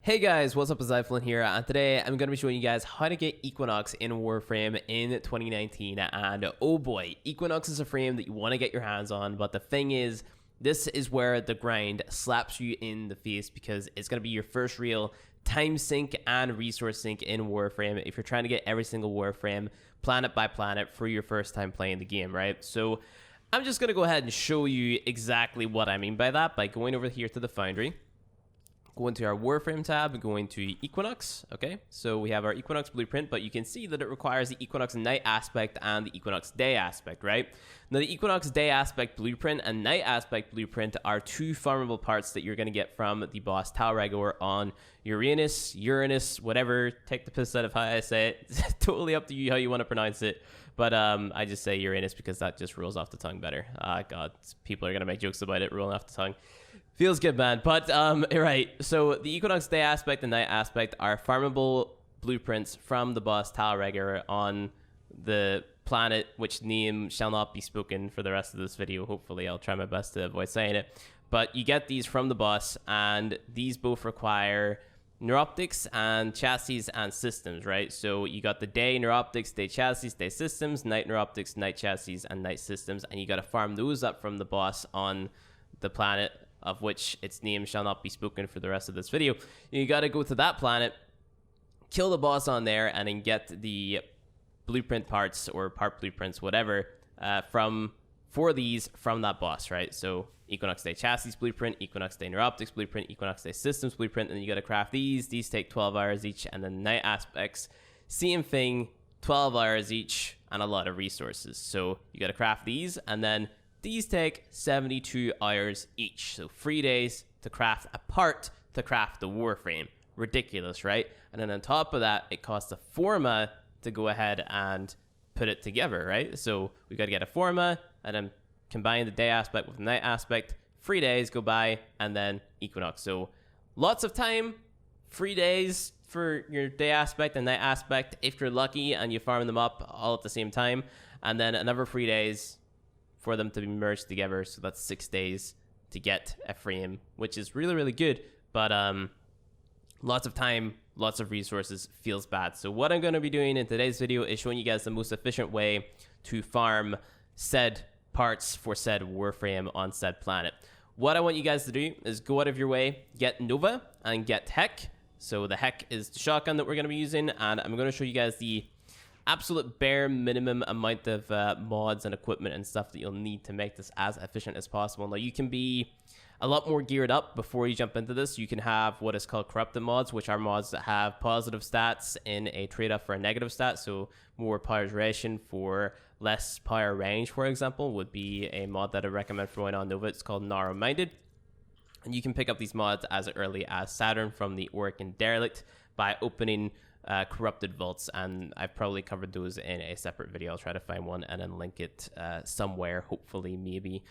Hey guys, what's up? It's Zyflin here, and today I'm going to be showing you guys how to get Equinox in Warframe in 2019. And oh boy, Equinox is a frame that you want to get your hands on, but the thing is, this is where the grind slaps you in the face because it's going to be your first real time sink and resource sink in Warframe if you're trying to get every single Warframe planet by planet for your first time playing the game, right? So I'm just going to go ahead and show you exactly what I mean by that by going over here to the Foundry. Go into our Warframe tab and go into Equinox. Okay, so we have our Equinox blueprint, but you can see that it requires the Equinox night aspect and the Equinox day aspect, right? Now, the Equinox day aspect blueprint and night aspect blueprint are two farmable parts that you're going to get from the boss Tyl Regor on Uranus, whatever. Take the piss out of how I say it. It's totally up to you how you want to pronounce it. But I just say Uranus because that just rolls off the tongue better. God, people are going to make jokes about it rolling off the tongue. Feels good, man. But, right. So the Equinox day aspect and night aspect are farmable blueprints from the boss Tyl Regor on the planet, which name shall not be spoken for the rest of this video. Hopefully, I'll try my best to avoid saying it. But you get these from the boss, and these both require neuroptics and chassis and systems, right? So you got the day neuroptics, day chassis, day systems, night neuroptics, night chassis, and night systems, and you got to farm those up from the boss on the planet, of which its name shall not be spoken for the rest of this video. You got to go to that planet, kill the boss on there, and then get the blueprint parts or part blueprints, whatever, for these from that boss, right? So Equinox Day Chassis blueprint, Equinox Day Neuroptics blueprint, Equinox Day Systems blueprint, and then you got to craft these. These take 12 hours each, and then night aspects, same thing, 12 hours each, and a lot of resources. So you got to craft these, and then these take 72 hours each. So 3 days to craft a part to craft the Warframe. Ridiculous, right? And then on top of that, it costs a forma to go ahead and put it together, right? So we got to get a forma and then combine the day aspect with the night aspect. 3 days go by, and then Equinox. So lots of time, 3 days for your day aspect and night aspect if you're lucky and you farm them up all at the same time. And then another 3 days for them to be merged together, so that's 6 days to get a frame, which is really, really good, but lots of time, lots of resources, feels bad. So what I'm going to be doing in today's video is showing you guys the most efficient way to farm said parts for said Warframe on said planet. What I want you guys to do is go out of your way, get Nova and get Heck. So the Heck is the shotgun that we're going to be using, and I'm going to show you guys the absolute bare minimum amount of mods and equipment and stuff that you'll need to make this as efficient as possible. Now, you can be a lot more geared up before you jump into this. You can have what is called corrupted mods, which are mods that have positive stats in a trade-off for a negative stat. So more power duration for less power range, for example, would be a mod that I recommend throwing on Nova. It's called Narrow-Minded. And you can pick up these mods as early as Saturn from the Oregon Derelict by opening corrupted vaults, and I've probably covered those in a separate video. I'll try to find one and then link it somewhere, hopefully, maybe.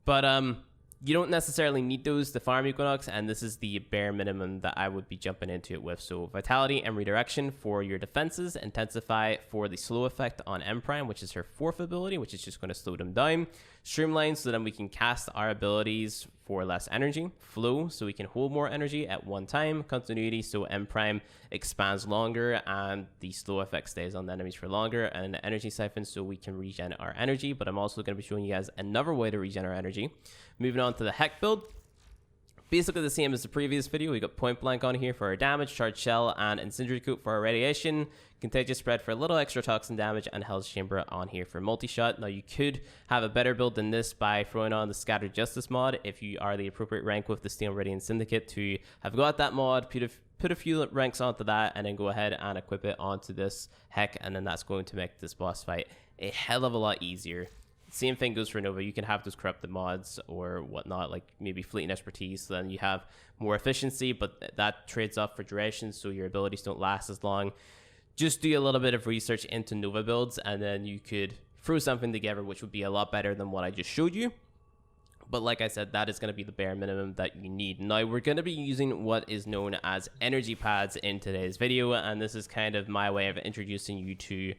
But you don't necessarily need those to farm Equinox, and this is the bare minimum that I would be jumping into it with. So Vitality and Redirection for your defenses, Intensify for the slow effect on M Prime, which is her 4th ability, which is just going to slow them down. Streamline, so then we can cast our abilities for less energy. Flow, so we can hold more energy at one time. Continuity, so M Prime expands longer and the slow effect stays on the enemies for longer. And Energy Siphon, so we can regen our energy. But I'm also going to be showing you guys another way to regen our energy. Moving on to the Heck build. Basically the same as the previous video. We got Point Blank on here for our damage, Charged Shell, and Incendiary Coat for our radiation, Contagious Spread for a little extra toxin damage, and Hell's Chamber on here for multi-shot. Now, you could have a better build than this by throwing on the Scattered Justice mod if you are the appropriate rank with the Steel Meridian Syndicate to have got that mod, put a few ranks onto that, and then go ahead and equip it onto this Heck, and then that's going to make this boss fight a hell of a lot easier. Same thing goes for Nova. You can have those corrupted mods or whatnot, like maybe Fleet and Expertise, so then you have more efficiency, but that trades off for duration, so your abilities don't last as long. Just do a little bit of research into Nova builds, and then you could throw something together, which would be a lot better than what I just showed you. But like I said, that is going to be the bare minimum that you need. Now, we're going to be using what is known as energy pads in today's video, and this is kind of my way of introducing you to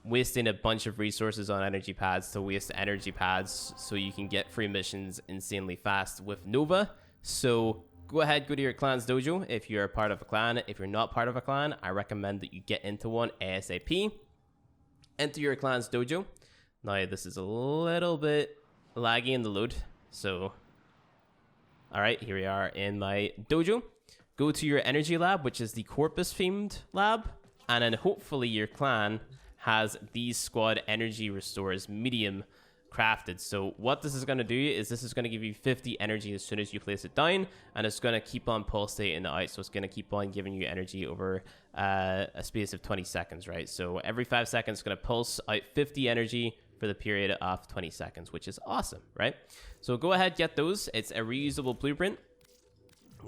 wasting a bunch of resources on energy pads to waste energy pads so you can get free missions insanely fast with Nova. So go ahead, go to your clan's dojo if you're a part of a clan. If you're not part of a clan, I recommend that you get into one ASAP. Enter your clan's dojo. Now, this is a little bit laggy in the load, so all right, here we are in my dojo. Go to your energy lab, which is the corpus themed lab, and then hopefully your clan has these squad energy restores medium crafted. So what this is going to do is this is going to give you 50 energy as soon as you place it down, and it's going to keep on pulsating out, so it's going to keep on giving you energy over a space of 20 seconds, right? So every 5 seconds it's going to pulse out 50 energy for the period of 20 seconds, which is awesome, right? So go ahead, get those. It's a reusable blueprint.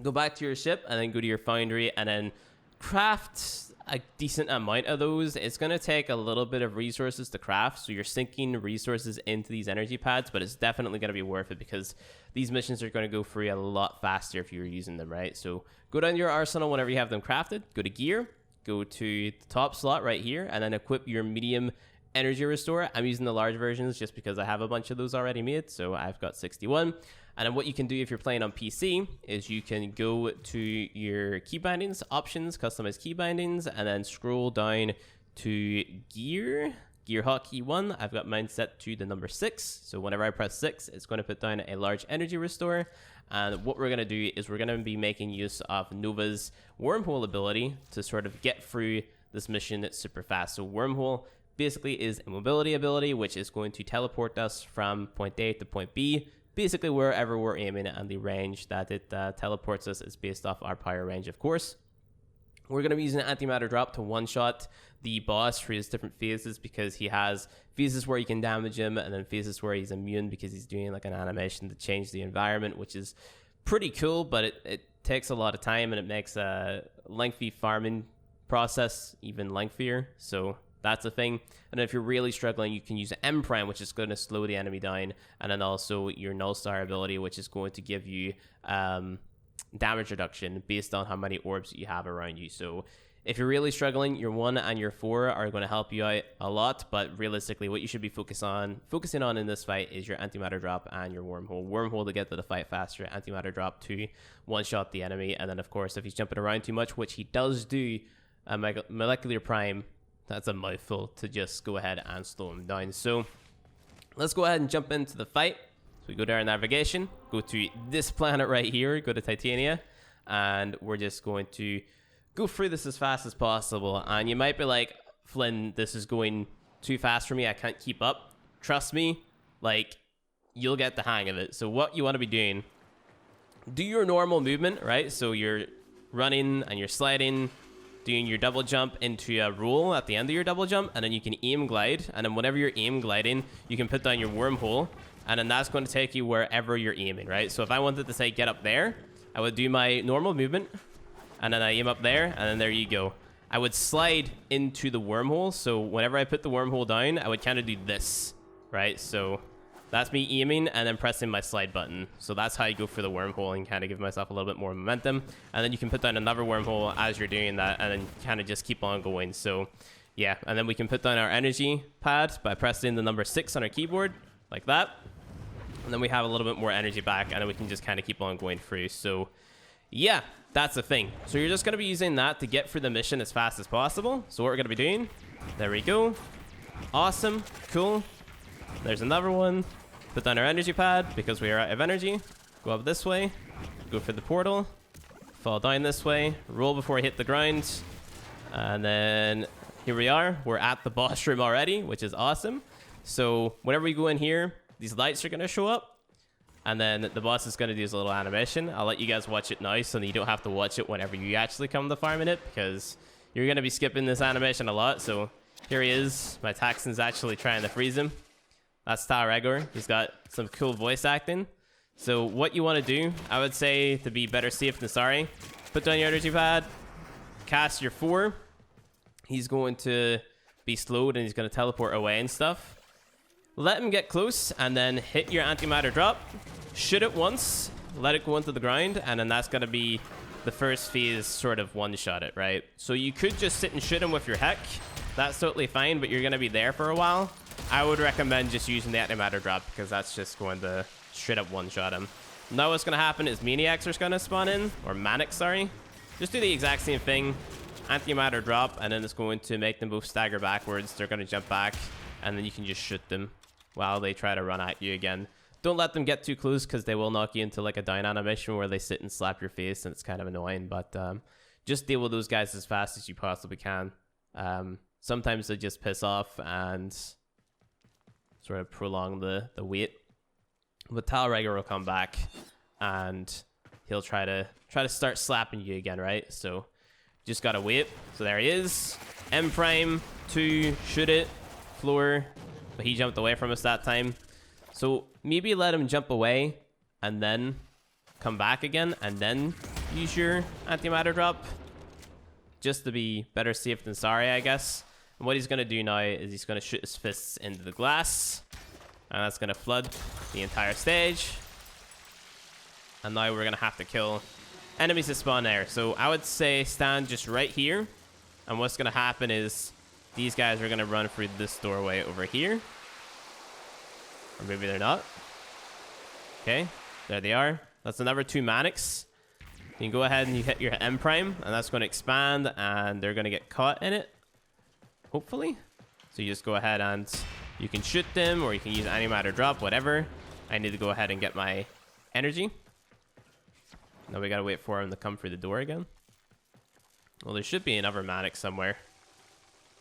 Go back to your ship and then go to your foundry and then craft a decent amount of those. It's going to take a little bit of resources to craft, so you're sinking resources into these energy pads, but it's definitely going to be worth it because these missions are going to go through a lot faster if you're using them, right? So go down to your arsenal whenever you have them crafted, go to gear, go to the top slot right here, and then equip your medium energy restore. I'm using the large versions just because I have a bunch of those already made, so I've got 61. And then what you can do if you're playing on PC is you can go to your key bindings, options, customize key bindings, and then scroll down to gear hotkey 1. I've got mine set to the number 6. So whenever I press 6, it's going to put down a large energy restore. And what we're going to do is we're going to be making use of Nova's wormhole ability to sort of get through this mission super fast. So wormhole basically is a mobility ability, which is going to teleport us from point A to point B, basically wherever we're aiming, and the range that it teleports us is based off our power range, of course. We're going to be using an antimatter drop to one-shot the boss for his different phases, because he has phases where you can damage him and then phases where he's immune because he's doing like an animation to change the environment, which is pretty cool, but it takes a lot of time and it makes a lengthy farming process even lengthier. So that's a thing. And if you're really struggling, you can use M Prime, which is going to slow the enemy down, and then also your Null Star ability, which is going to give you damage reduction based on how many orbs you have around you. So if you're really struggling, your 1 and your 4 are going to help you out a lot, but realistically what you should be focusing on in this fight is your antimatter drop and your wormhole to get to the fight faster, antimatter drop to one-shot the enemy, and then of course if he's jumping around too much, which he does do, molecular prime, that's a mouthful, to just go ahead and slow him down. So let's go ahead and jump into the fight. So we go to our navigation, go to this planet right here, go to Titania, and we're just going to go through this as fast as possible. And you might be like, Flynn, this is going too fast for me, I can't keep up. Trust me, like, you'll get the hang of it. So what you want to be doing, do your normal movement, right? So you're running and you're sliding, doing your double jump into a roll at the end of your double jump, and then you can aim glide, and then whenever you're aim gliding, you can put down your wormhole, and then that's going to take you wherever you're aiming, right? So if I wanted to say get up there, I would do my normal movement, and then I aim up there, and then there you go. I would slide into the wormhole, so whenever I put the wormhole down, I would kind of do this, right? So that's me aiming and then pressing my slide button. So that's how you go for the wormhole and kind of give myself a little bit more momentum. And then you can put down another wormhole as you're doing that, and then kind of just keep on going. So yeah, and then we can put down our energy pad by pressing the number 6 on our keyboard, like that. And then we have a little bit more energy back, and then we can just kind of keep on going through. So yeah, that's the thing. So you're just going to be using that to get through the mission as fast as possible. So what we're going to be doing, there we go. Awesome, cool. There's another one. Put down our energy pad because we are out of energy. Go up this way. Go for the portal. Fall down this way. Roll before I hit the ground. And then here we are. We're at the boss room already, which is awesome. So whenever we go in here, these lights are going to show up. And then the boss is going to do his little animation. I'll let you guys watch it now so that you don't have to watch it whenever you actually come to farming it, because you're going to be skipping this animation a lot. So here he is. My Taxon's actually trying to freeze him. That's Tyl Regor. He's got some cool voice acting. So what you want to do, I would say, to be better safe than sorry, put down your energy pad, cast your 4. He's going to be slowed and he's going to teleport away and stuff. Let him get close and then hit your antimatter drop. Shoot it once, let it go into the ground, and then that's going to be the first phase, sort of one-shot it, right? So you could just sit and shoot him with your heck. That's totally fine, but you're going to be there for a while. I would recommend just using the antimatter drop because that's just going to straight up one-shot him. Now what's going to happen is Maniacs are going to spawn in, or Manics, sorry. Just do the exact same thing. Antimatter drop, and then it's going to make them both stagger backwards. They're going to jump back, and then you can just shoot them while they try to run at you again. Don't let them get too close, because they will knock you into like a down animation where they sit and slap your face, and it's kind of annoying. But just deal with those guys as fast as you possibly can. Sometimes they just piss off and sort of prolong the wait. But Tyl Regor will come back, and he'll try to start slapping you again, right? So just gotta wait. So there he is. M prime 2, shoot it, floor. But he jumped away from us that time. So maybe let him jump away and then come back again, and then use your antimatter drop, just to be better safe than sorry, I guess. And what he's gonna do now is he's gonna shoot his fists into the glass, and that's gonna flood the entire stage. And now we're gonna have to kill enemies that spawn there. So I would say stand just right here, and what's gonna happen is these guys are gonna run through this doorway over here, or maybe they're not. Okay, there they are. That's another 2 Manics. You can go ahead and you hit your M prime, and that's going to expand, and they're going to get caught in it, hopefully. So you just go ahead and you can shoot them, or you can use antimatter drop, whatever. I need to go ahead and get my energy. Now we got to wait for him to come through the door again. Well, there should be another Manic somewhere.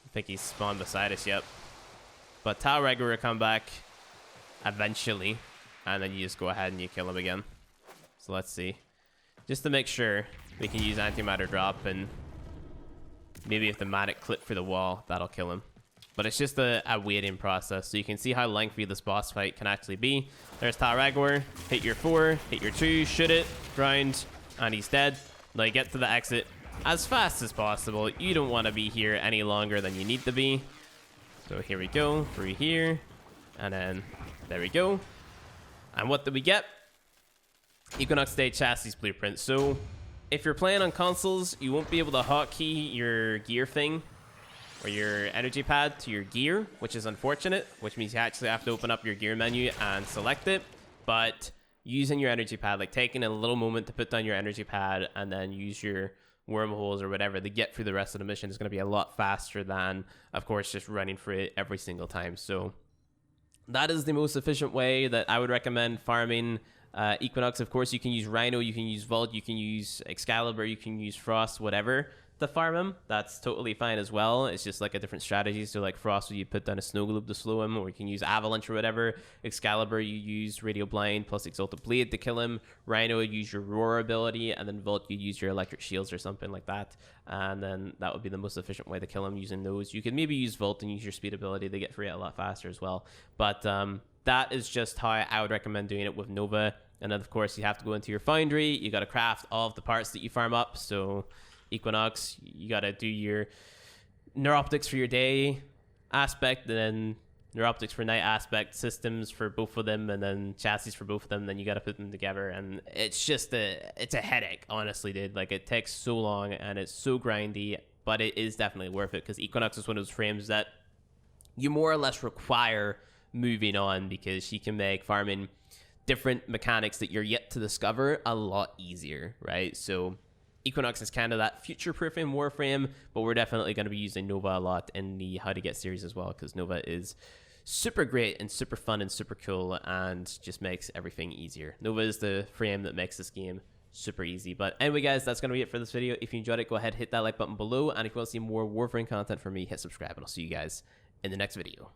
I think he's spawned beside us yet. But Tyl Regor will come back eventually, and then you just go ahead and you kill him again. So let's see. Just to make sure, we can use antimatter drop, and maybe if the Manic clip through the wall, that'll kill him. But it's just a waiting process, so you can see how lengthy this boss fight can actually be. There's Tyl Regor. Hit your 4, hit your 2, shoot it, ground, and he's dead. Now you get to the exit as fast as possible. You don't want to be here any longer than you need to be. So here we go, through here, and then there we go. And what did we get? Equinox Day Chassis Blueprint. So if you're playing on consoles, you won't be able to hotkey your gear thing or your energy pad to your gear, which is unfortunate, which means you actually have to open up your gear menu and select it. But using your energy pad, like taking a little moment to put down your energy pad and then use your wormholes or whatever to get through the rest of the mission, is going to be a lot faster than, of course, just running through it every single time. So that is the most efficient way that I would recommend farming Equinox. Of course, you can use Rhino, you can use Vault, you can use Excalibur, you can use Frost, whatever, to farm him. That's totally fine as well. It's just like a different strategy. So like Frost, you put down a snow globe to slow him, or you can use Avalanche or whatever. Excalibur, you use Radio Blind plus Exalted Blade to kill him. Rhino, you use your Roar ability, and then Vault, you use your Electric Shields or something like that. And then that would be the most efficient way to kill him using those. You could maybe use Vault and use your speed ability to get through it a lot faster as well. But that is just how I would recommend doing it with Nova. And then, of course, you have to go into your foundry. You got to craft all of the parts that you farm up. So Equinox, you got to do your neuroptics for your day aspect, and then neuroptics for night aspect, systems for both of them, and then chassis for both of them. Then you got to put them together, and it's just it's a headache, honestly, dude. Like, it takes so long, and it's so grindy, but it is definitely worth it, because Equinox is one of those frames that you more or less require moving on, because she can make farming different mechanics that you're yet to discover a lot easier, right? So Equinox is kind of that future-proofing Warframe, but we're definitely going to be using Nova a lot in the How to Get series as well, because Nova is super great and super fun and super cool and just makes everything easier. Nova is the frame that makes this game super easy. But anyway, guys, that's going to be it for this video. If you enjoyed it, go ahead, hit that like button below, and if you want to see more Warframe content from me, hit subscribe, and I'll see you guys in the next video.